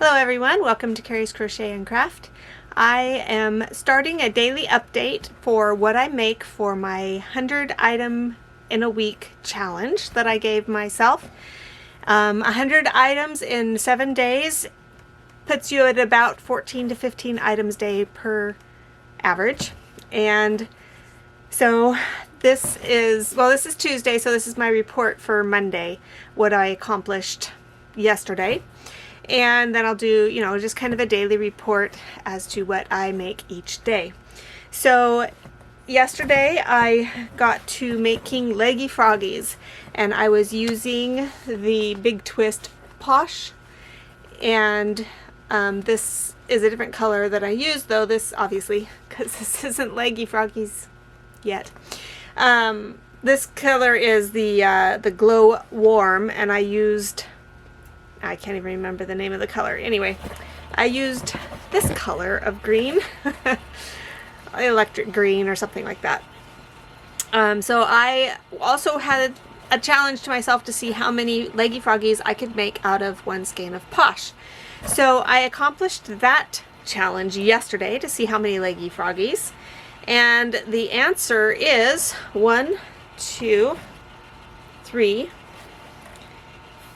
Hello everyone, welcome to Carrie's Crochet and Craft. I am starting a daily update for what I make for my 100 item in a week challenge that I gave myself. 100 items in 7 days puts you at about 14 to 15 items a day per average. And so this is Tuesday, so this is my report for Monday, what I accomplished yesterday. And then I'll do, just kind of a daily report as to what I make each day. So yesterday I got to making leggy froggies, and I was using the Big Twist Posh, and this is a different color that I used, though this obviously, because this isn't leggy froggies yet. This color is the Glow Warm, and I can't even remember the name of the color. Anyway, I used this color of green, electric green or something like that. So I also had a challenge to myself to see how many leggy froggies I could make out of one skein of Posh. So I accomplished that challenge yesterday to see how many leggy froggies. And the answer is 1, 2, 3,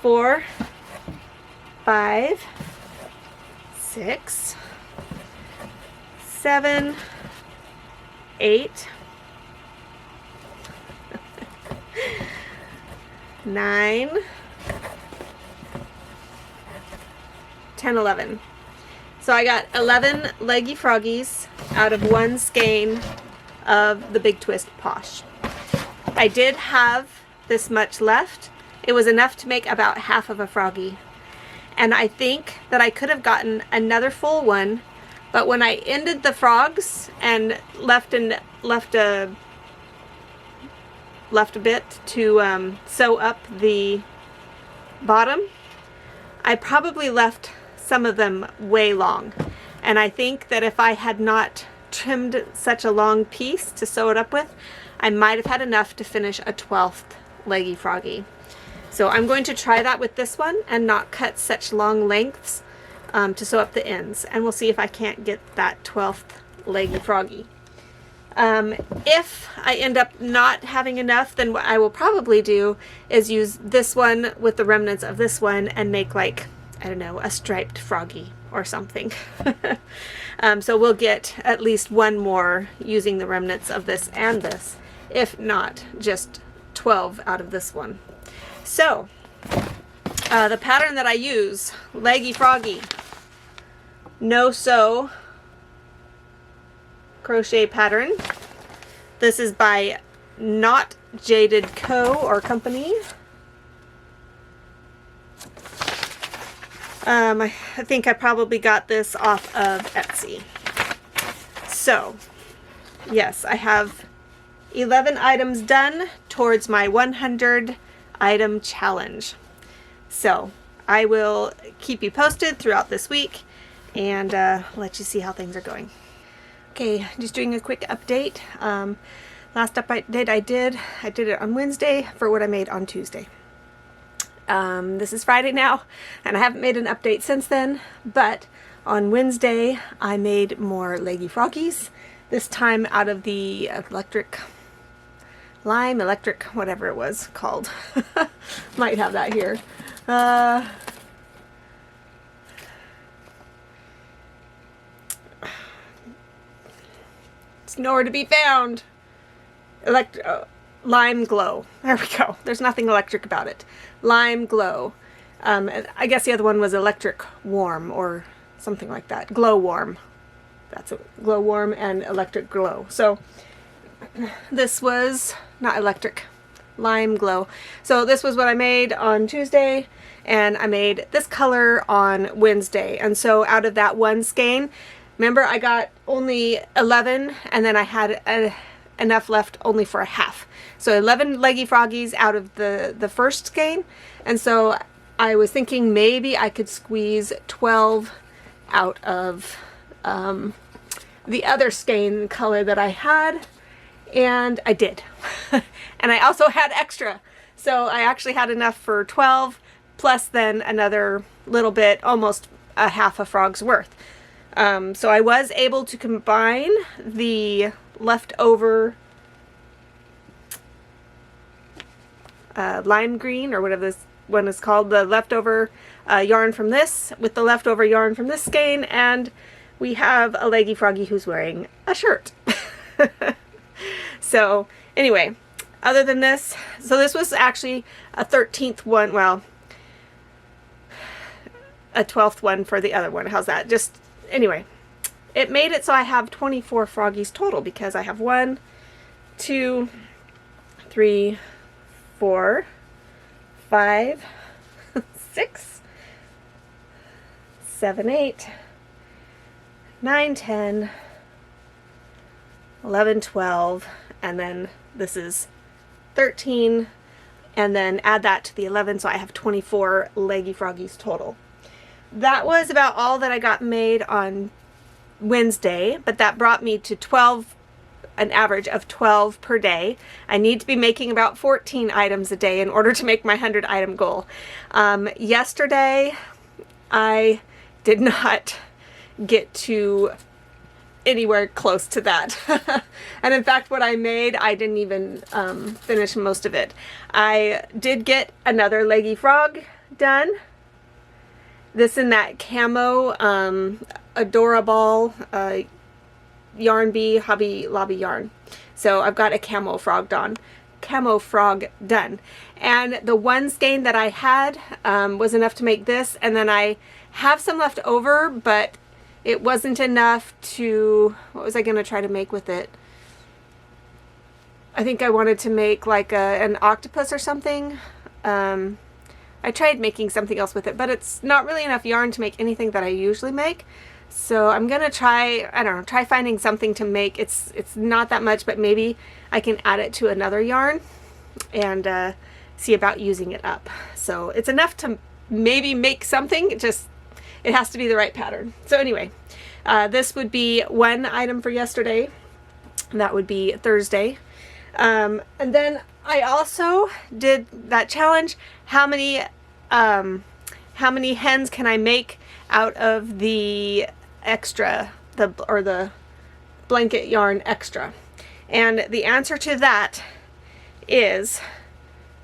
4, 5, 6, 7, 8, 9, 10, 11. So I got 11 leggy froggies out of one skein of the Big Twist Posh. I did have this much left. It was enough to make about half of a froggy. And I think that I could have gotten another full one, but when I ended the frogs and left a bit to sew up the bottom, I probably left some of them way long. And I think that if I had not trimmed such a long piece to sew it up with, I might have had enough to finish a 12th leggy froggy. So I'm going to try that with this one and not cut such long lengths to sew up the ends. And we'll see if I can't get that 12th leggy froggy. If I end up not having enough, then what I will probably do is use this one with the remnants of this one and make, like, I don't know, a striped froggy or something. So we'll get at least one more using the remnants of this and this, if not just 12 out of this one. So, the pattern that I use, leggy froggy, no sew crochet pattern. This is by Not Jaded Co. or Company. I think I probably got this off of Etsy. So, yes, I have 11 items done towards my 100 item challenge. So I will keep you posted throughout this week and let you see how things are going. Okay, just doing a quick update. Last update I did it on Wednesday for what I made on Tuesday. This is Friday now, and I haven't made an update since then, but on Wednesday I made more leggy froggies, this time out of the electric, whatever it was called. Might have that here. It's nowhere to be found. Lime Glow. There we go. There's nothing electric about it. Lime Glow. I guess the other one was Electric Warm or something like that. Glow Warm. That's it. Glow Warm and Electric Glow. So this was not electric, Lime Glow. So this was what I made on Tuesday, and I made this color on Wednesday. And so out of that one skein, remember I got only 11, and then I had enough left only for a half. So 11 leggy froggies out of the first skein, and so I was thinking maybe I could squeeze 12 out of the other skein color that I had. And I did. And I also had extra. So I actually had enough for 12, plus then another little bit, almost a half a frog's worth. So I was able to combine the leftover lime green, or whatever this one is called, the leftover yarn from this with the leftover yarn from this skein, and we have a leggy froggy who's wearing a shirt. So anyway, other than this, so this was actually a 13th one, well, a 12th one for the other one. How's that? Just anyway, it made it so I have 24 froggies total, because I have 1, 2, 3, 4, 5, 6, 7, 8, 9, 10, 11, 12, and then this is 13, and then add that to the 11, so I have 24 leggy froggies total. That was about all that I got made on Wednesday, but that brought me to 12, an average of 12 per day. I need to be making about 14 items a day in order to make my 100 item goal. Yesterday I did not get to anywhere close to that. And in fact, what I made, I didn't even finish most of it. I did get another leggy frog done. This in that camo adorable yarn bee Hobby Lobby yarn. So I've got a camo frog done. And the one skein that I had was enough to make this, and then I have some left over, but it wasn't enough to, what was I going to try to make with it? I think I wanted to make like an octopus or something. I tried making something else with it, but it's not really enough yarn to make anything that I usually make. So I'm going to try, I don't know, try finding something to make. It's not that much, but maybe I can add it to another yarn and see about using it up. So it's enough to maybe make something, it has to be the right pattern. So anyway, this would be one item for yesterday. That would be Thursday. And then I also did that challenge. How many hens can I make out of the extra, the blanket yarn extra? And the answer to that is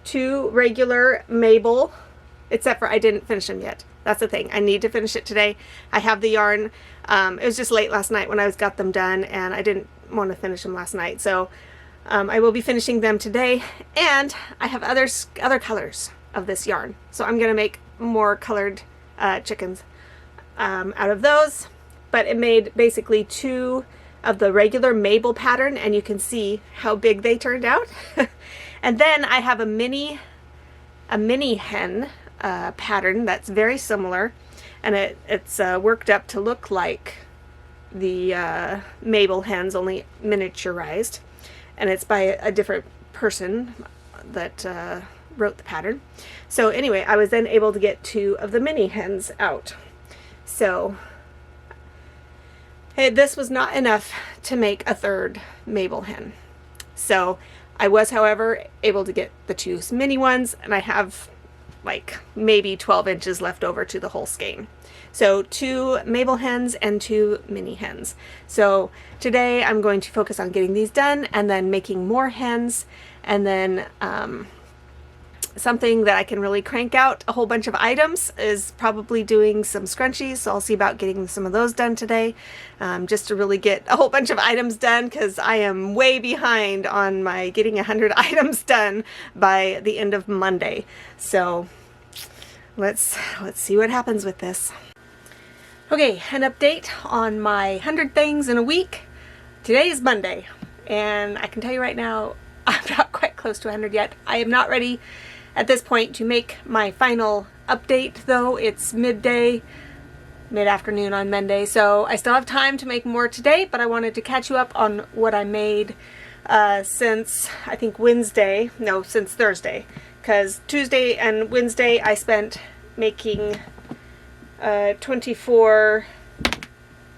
2 regular Mabel, except for I didn't finish them yet. That's the thing. I need to finish it today. I have the yarn. It was just late last night when I got them done, and I didn't want to finish them last night. So I will be finishing them today, and I have other colors of this yarn. So I'm going to make more colored chickens out of those. But it made basically 2 of the regular Mabel pattern, and you can see how big they turned out. And then I have a mini hen pattern that's very similar, and it's worked up to look like the Mabel hens, only miniaturized, and it's by a different person that wrote the pattern. So anyway, I was then able to get 2 of the mini hens out. So this was not enough to make a 3rd Mabel hen. So I was, however, able to get the 2 mini ones, and I have like maybe 12 inches left over to the whole skein. So 2 Mabel hens and 2 mini hens. So today I'm going to focus on getting these done and then making more hens, and then something that I can really crank out a whole bunch of items is probably doing some scrunchies. So I'll see about getting some of those done today, just to really get a whole bunch of items done, because I am way behind on my getting 100 items done by the end of Monday. So let's see what happens with this. Okay, an update on my 100 things in a week. Today is Monday, and I can tell you right now, I'm not quite close to 100 yet. I am not ready at this point to make my final update, though. It's midday, mid-afternoon on Monday, so I still have time to make more today, but I wanted to catch you up on what I made since, I think, since Thursday, because Tuesday and Wednesday I spent making 24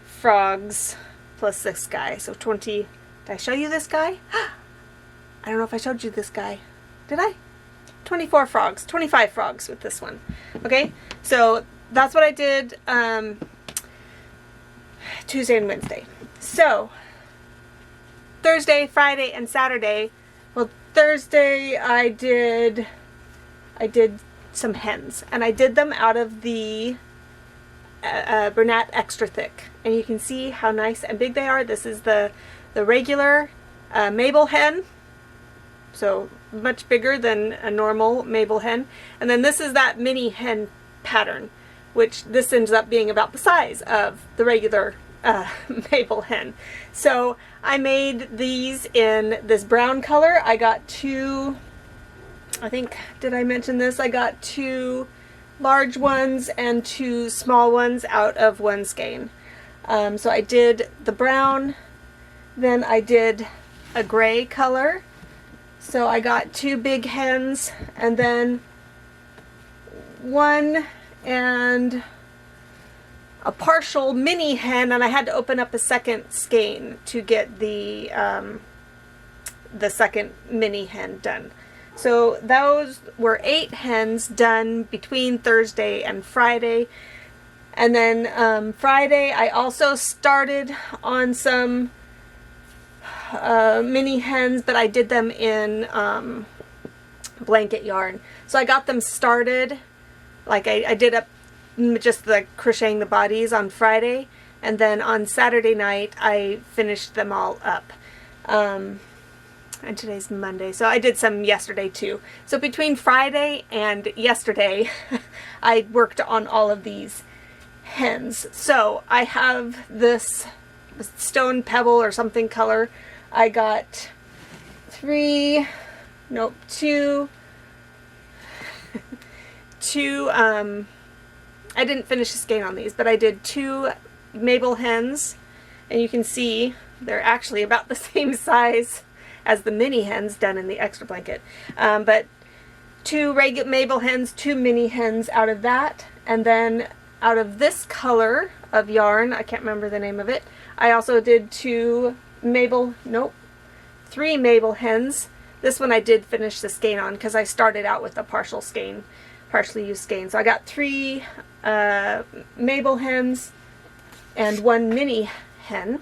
frogs plus this guy, so 20. Did I show you this guy? I don't know if I showed you this guy. Did I? 24 frogs, 25 frogs with this one. Okay, so that's what I did Tuesday and Wednesday. So Thursday, Friday, and Saturday. Well, Thursday I did some hens, and I did them out of the Bernat Extra Thick, and you can see how nice and big they are. This is the regular Mabel hen, so much bigger than a normal Mabel hen, and then this is that mini hen pattern, which this ends up being about the size of the regular Mabel hen. So I made these in this brown color. I got two, I think, did I mention this? I got two large ones and two small ones out of one skein. So I did the brown, then I did a gray color. So I got two big hens, and then one and a partial mini hen, and I had to open up a second skein to get the second mini hen done. So those were 8 hens done between Thursday and Friday. And then Friday I also started on some mini hens, but I did them in blanket yarn. So I got them started, like I did up just the crocheting the bodies on Friday, and then on Saturday night I finished them all up. And today's Monday, so I did some yesterday too. So between Friday and yesterday I worked on all of these hens. So I have this stone pebble or something color. I got two I didn't finish the skein on these, but I did 2 Mabel hens, and you can see they're actually about the same size as the mini hens done in the extra blanket. But 2 regular Mabel hens, 2 mini hens out of that, and then out of this color of yarn, I can't remember the name of it, I also did 3 Mabel hens. This one I did finish the skein on because I started out with a partially used skein. So I got 3 Mabel hens and 1 mini hen.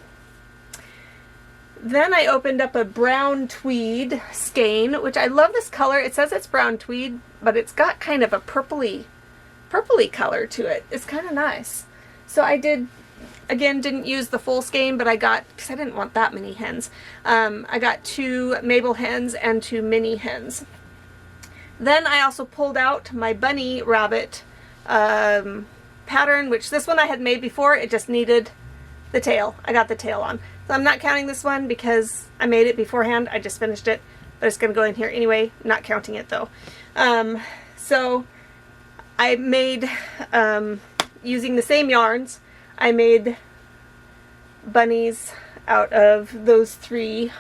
Then I opened up a brown tweed skein, which I love this color. It says it's brown tweed, but it's got kind of a purpley color to it. It's kind of nice. So I did, again, didn't use the full skein, but I got, because I didn't want that many hens, I got 2 Mabel hens and 2 mini hens. Then I also pulled out my bunny rabbit pattern, which this one I had made before. It just needed the tail. I got the tail on. So I'm not counting this one because I made it beforehand. I just finished it, but it's going to go in here anyway, not counting it though. So I made, using the same yarns, I made bunnies out of those 3,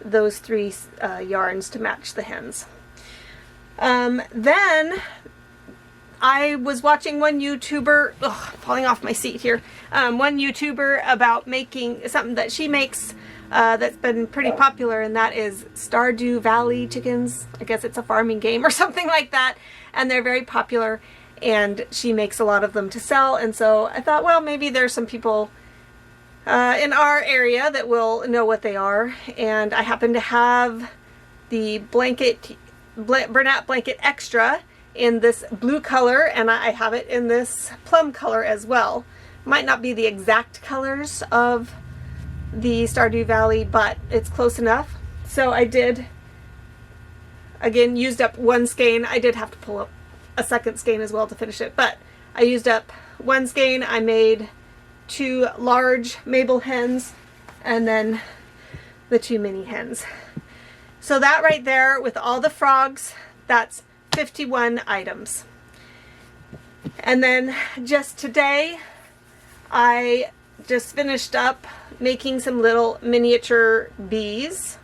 those 3 yarns to match the hens. Then I was watching one YouTuber, falling off my seat here, one YouTuber about making something that she makes that's been pretty popular, and that is Stardew Valley chickens. I guess it's a farming game or something like that, and they're very popular, and she makes a lot of them to sell. And so I thought, well, maybe there's some people in our area that will know what they are, and I happen to have the Bernat Blanket Extra in this blue color, and I have it in this plum color as well. Might not be the exact colors of the Stardew Valley, but it's close enough. So I did, again, used up 1 skein. I did have to pull up a second skein as well to finish it, but I used up 1 skein. I made 2 large Mabel hens and then the 2 mini hens. So that right there with all the frogs, that's 51 items. And then just today I just finished up making some little miniature bees,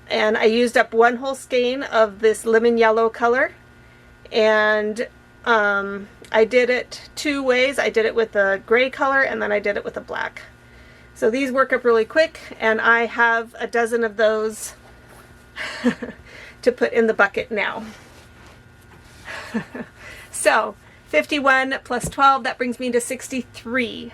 and I used up 1 whole skein of this lemon yellow color, and I did it 2 ways. I did it with a gray color, and then I did it with a black. So these work up really quick, and I have a dozen of those to put in the bucket now. So 51 plus 12, that brings me to 63.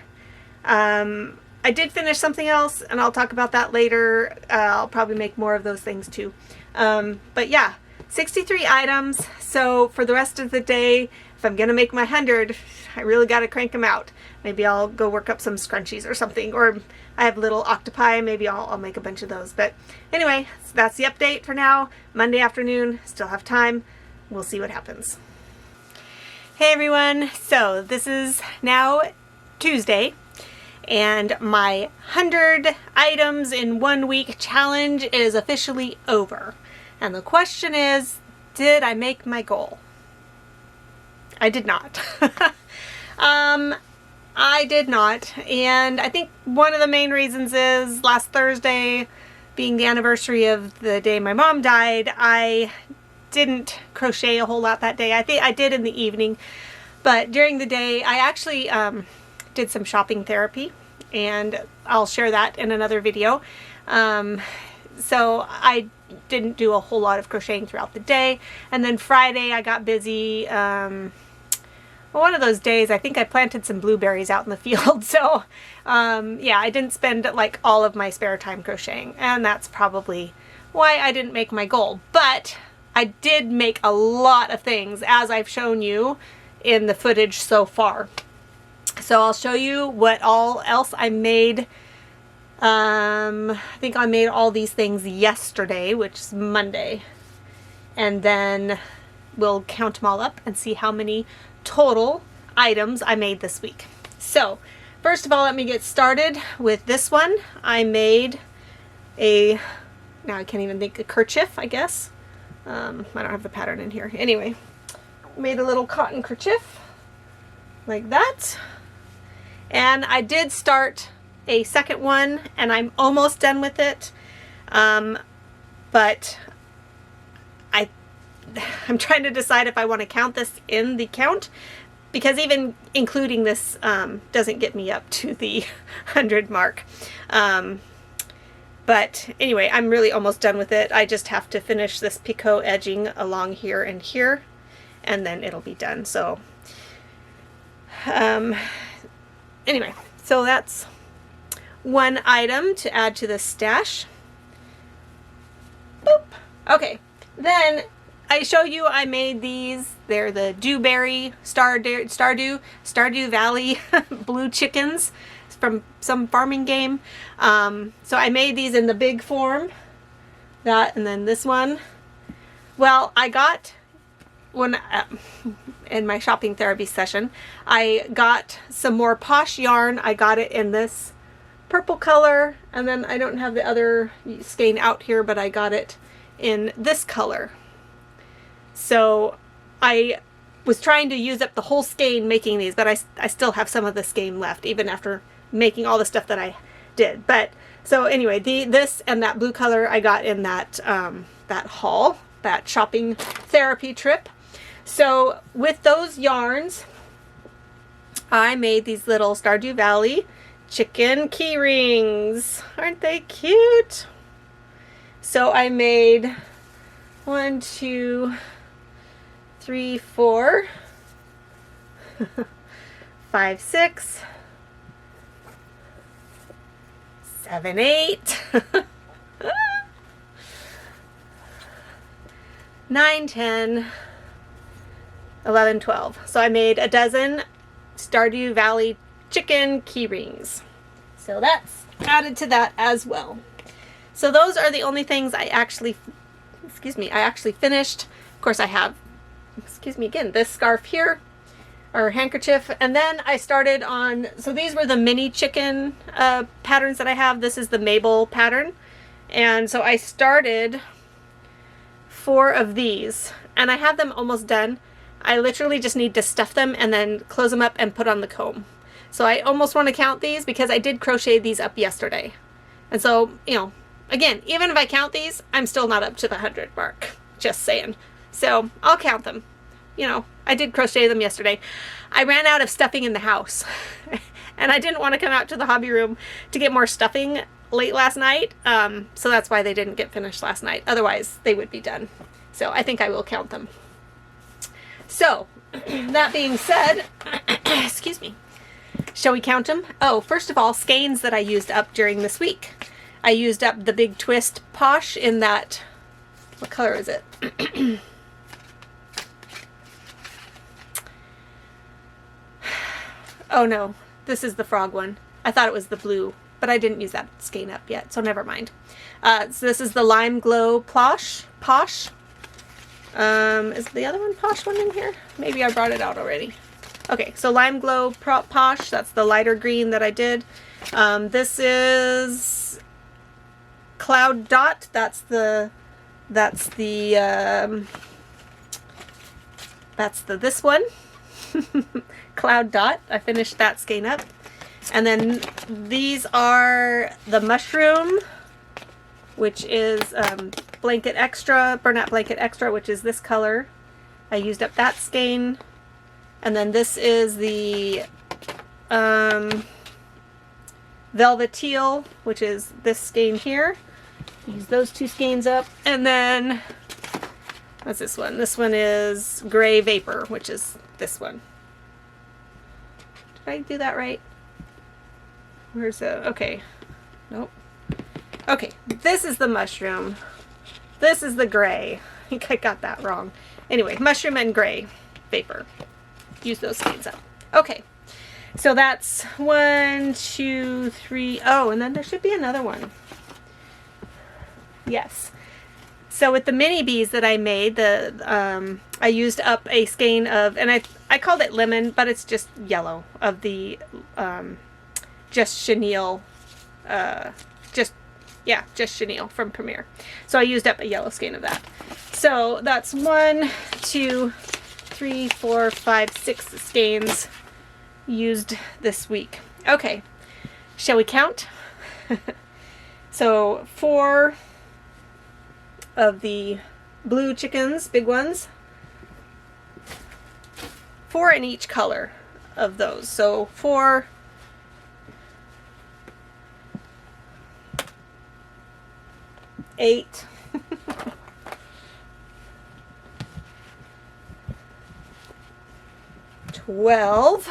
I did finish something else, and I'll talk about that later. I'll probably make more of those things too. But yeah, 63 items. So for the rest of the day, if I'm gonna make my 100, I really gotta crank them out. Maybe I'll go work up some scrunchies or something, or I have little octopi, maybe I'll make a bunch of those. But anyway, so that's the update for now. Monday afternoon, still have time. We'll see what happens. Hey everyone, so this is now Tuesday, and my 100 items in 1 week challenge is officially over. And the question is, did I make my goal? I did not. I did not, and I think one of the main reasons is last Thursday, being the anniversary of the day my mom died, I didn't crochet a whole lot that day. I think I did in the evening, but during the day I actually did some shopping therapy, and I'll share that in another video. So I didn't do a whole lot of crocheting throughout the day, and then Friday I got busy. One of those days I think I planted some blueberries out in the field, so yeah, I didn't spend like all of my spare time crocheting, and that's probably why I didn't make my goal. But I did make a lot of things, as I've shown you in the footage so far. So I'll show you what all else I made. I think I made all these things yesterday, which is Monday, and then we'll count them all up and see how many total items I made this week. So first of all, let me get started with this one. I made a, now I can't even think, a kerchief, I guess. I don't have the pattern in here. Anyway, made a little cotton kerchief like that. And I did start a second one, and I'm almost done with it. But I'm trying to decide if I want to count this in the count, because even including this doesn't get me up to the 100 mark. But anyway, I'm really almost done with it. I just have to finish this picot edging along here and here, and then it'll be done. So anyway, so that's one item to add to the stash. Boop. Okay, then I show you I made these. They're the Dewberry Stardew Valley blue chickens from some farming game. So I made these in the big form, that, and then this one. Well, I got when in my shopping therapy session, I got some more Posh yarn. I got it in this purple color, and then I don't have the other skein out here, but I got it in this color. So I was trying to use up the whole skein making these, but I still have some of the skein left, even after making all the stuff that I did. But so anyway, this and that blue color I got in that that haul, that shopping therapy trip. So with those yarns, I made these little Stardew Valley chicken key rings. Aren't they cute? So I made 1, 2, 3, 4, 5, 6, 7, 8, 9, 10, 11, 12. So I made a dozen Stardew Valley chicken key rings. So that's added to that as well. So those are the only things I actually finished. Of course I have, this scarf here, or handkerchief, and then I started on, so these were the mini chicken patterns that I have. This is the Mabel pattern, and so I started 4 of these, and I have them almost done. I literally just need to stuff them and then close them up and put on the comb. So I almost want to count these because I did crochet these up yesterday. And so, you know, again, even if I count these, I'm still not up to the 100 mark. Just saying. So I'll count them. You know, I did crochet them yesterday. I ran out of stuffing in the house. And I didn't want to come out to the hobby room to get more stuffing late last night. So that's why they didn't get finished last night. Otherwise, they would be done. So I think I will count them. So, that being said, excuse me, shall we count them? Oh, first of all, skeins that I used up during this week. I used up the Big Twist Posh in that, what color is it? Oh no, this is the frog one. I thought it was the blue, but I didn't use that skein up yet, so never mind. So this is the Lime Glow Posh. Is the other one Posh one in here? Maybe I brought it out already. Okay, so Lime Glow Posh, that's the lighter green that I did. This is Cloud Dot, that's this one. Cloud Dot, I finished that skein up. And then these are the Mushroom, which is Blanket Extra, Burnout Blanket Extra, which is this color. I used up that skein. And then this is the Velvet Teal, which is this skein here. Use those two skeins up. And then, what's this one? This one is Gray Vapor, which is this one. Did I do that right? Where's the, okay. Nope. Okay, this is the Mushroom. This is the Gray. I think I got that wrong. Anyway, Mushroom and Gray Vapor. Use those skeins up. Okay, so that's 1, 2, 3. Oh, and then there should be another one. Yes. So with the mini bees that I made, I used up a skein of, and I called it lemon, but it's just yellow, of the just chenille, just chenille from Premier. So I used up a yellow skein of that. So that's 1, 2, 3, 4, 5, 6 skeins used this week. Okay, shall we count? So 4 of the blue chickens, big ones. 4 in each color of those. So 4, 8, 12,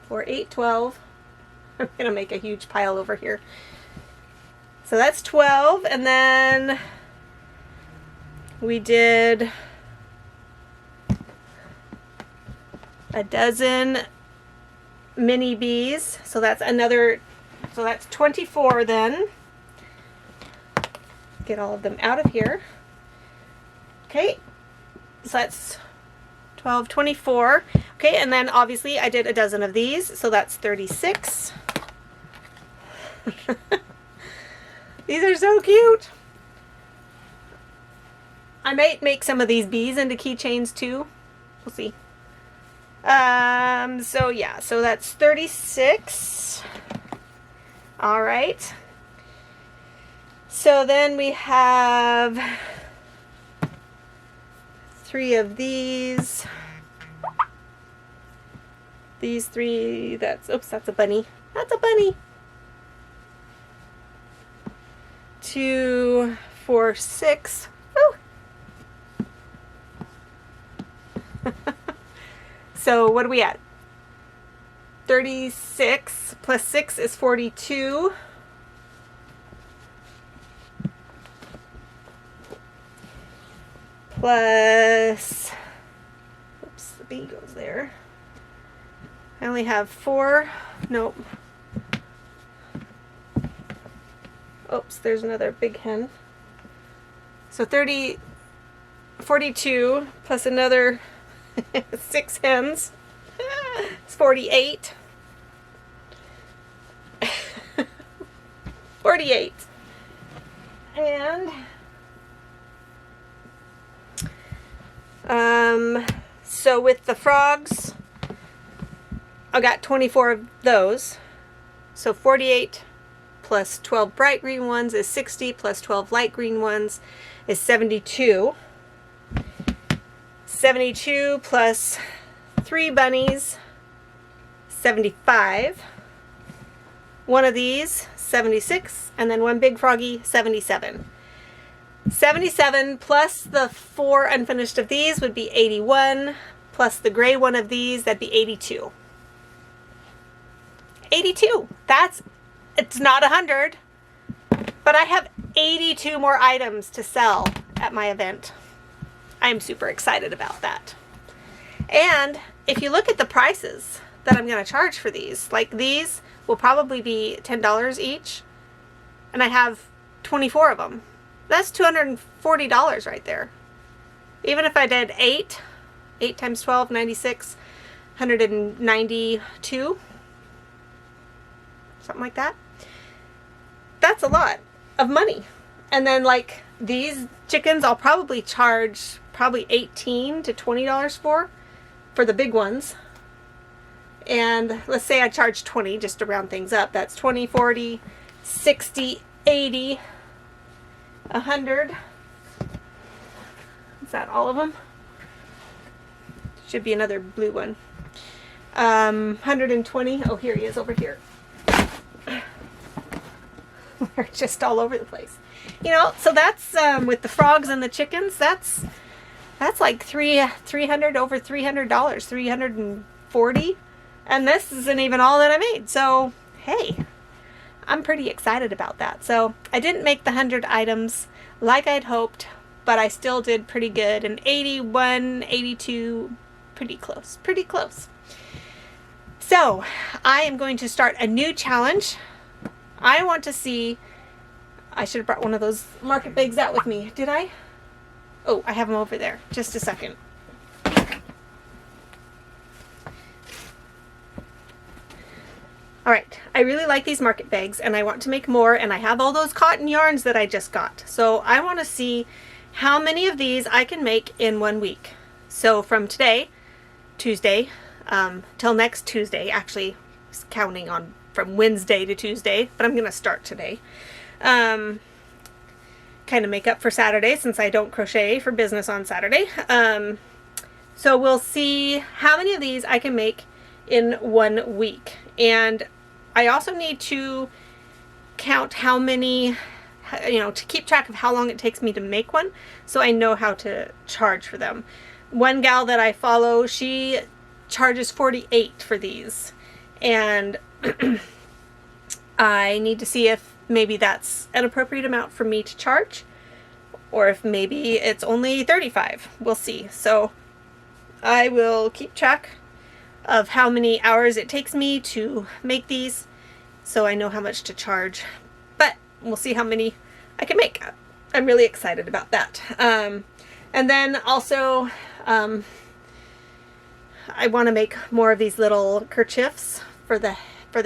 4, 8, 12. I'm gonna make a huge pile over here. So that's 12, and then we did a dozen mini bees. So that's another, so that's 24 then. Get all of them out of here. Okay, so that's 12, 24. Okay, and then obviously I did a dozen of these, so that's 36. These are so cute. I might make some of these bees into keychains too. We'll see. So yeah, so that's 36. All right. So then we have 3 of these. These 3, that's, oops, that's a bunny. That's a bunny. 2, 4, 6. Oh. So what are we at? 36 plus 6 is 42. Plus, oops, the bee goes there. I only have 4. Nope. Oops, there's another big hen. So 42 plus another 6 hens. It's 48. 48. And so with the frogs, I got 24 of those. So 48 plus 12 bright green ones is 60, plus 12 light green ones is 72. 72 plus 3 bunnies, 75. One of these, 76, and then one big froggy, 77. 77 plus the 4 unfinished of these would be 81, plus the gray one of these, that'd be 82. 82. It's not 100, but I have 82 more items to sell at my event. I'm super excited about that. And if you look at the prices that I'm going to charge for these, like these will probably be $10 each, and I have 24 of them. That's $240 right there. Even if I did 8 times 12, 96, 192, something like that. That's a lot of money. And then like these chickens, I'll probably charge $18 to $20 for the big ones. And let's say I charge 20 just to round things up. That's 20, 40, 60, 80, 100. Is that all of them? Should be another blue one. 120. Oh, here he is over here. They're just all over the place. You know, so that's with the frogs and the chickens, that's like $300, over $300, 340. And this isn't even all that I made. So, hey, I'm pretty excited about that. So I didn't make the 100 items like I'd hoped, but I still did pretty good. And 81, 82, pretty close, pretty close. So I am going to start a new challenge. I want to see, I should have brought one of those market bags out with me. Did I? Oh, I have them over there. Just a second. All right, I really like these market bags and I want to make more, and I have all those cotton yarns that I just got. So I want to see how many of these I can make in 1 week. So from today, Tuesday, till next Tuesday, actually counting on from Wednesday to Tuesday, but I'm going to start today. Kind of make up for Saturday since I don't crochet for business on Saturday. So we'll see how many of these I can make in 1 week. And I also need to count how many, you know, to keep track of how long it takes me to make one, so I know how to charge for them. One gal that I follow, she charges $48 for these, and I need to see if maybe that's an appropriate amount for me to charge, or if maybe it's only $35. We'll see. So I will keep track of how many hours it takes me to make these, so I know how much to charge. But we'll see how many I can make. I'm really excited about that. And then also I want to make more of these little kerchiefs for the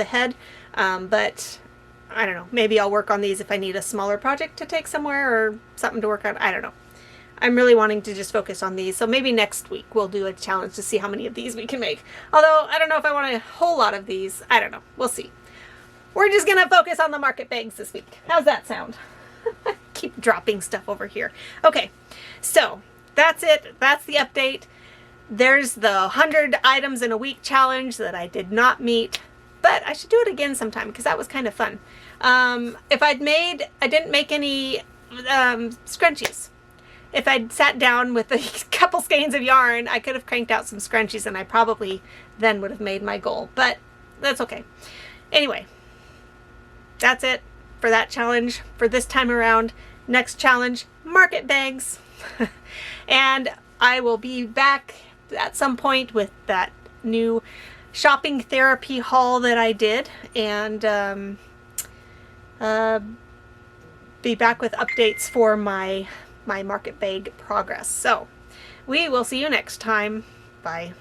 head, but I don't know, maybe I'll work on these if I need a smaller project to take somewhere or something to work on. I don't know. I'm really wanting to just focus on these, so maybe next week we'll do a challenge to see how many of these we can make. Although I don't know if I want a whole lot of these. I don't know. We'll see. We're just gonna focus on the market bags this week. How's that sound? Keep dropping stuff over here. Okay, so that's it. That's the update. There's the 100 items in a week challenge that I did not meet, but I should do it again sometime because that was kind of fun. If I didn't make any scrunchies. If I'd sat down with a couple skeins of yarn, I could have cranked out some scrunchies, and I probably then would have made my goal, but that's okay. Anyway, that's it for that challenge for this time around. Next challenge, market bags. And I will be back at some point with that new shopping therapy haul that I did, and be back with updates for my market bag progress. So we will see you next time. Bye.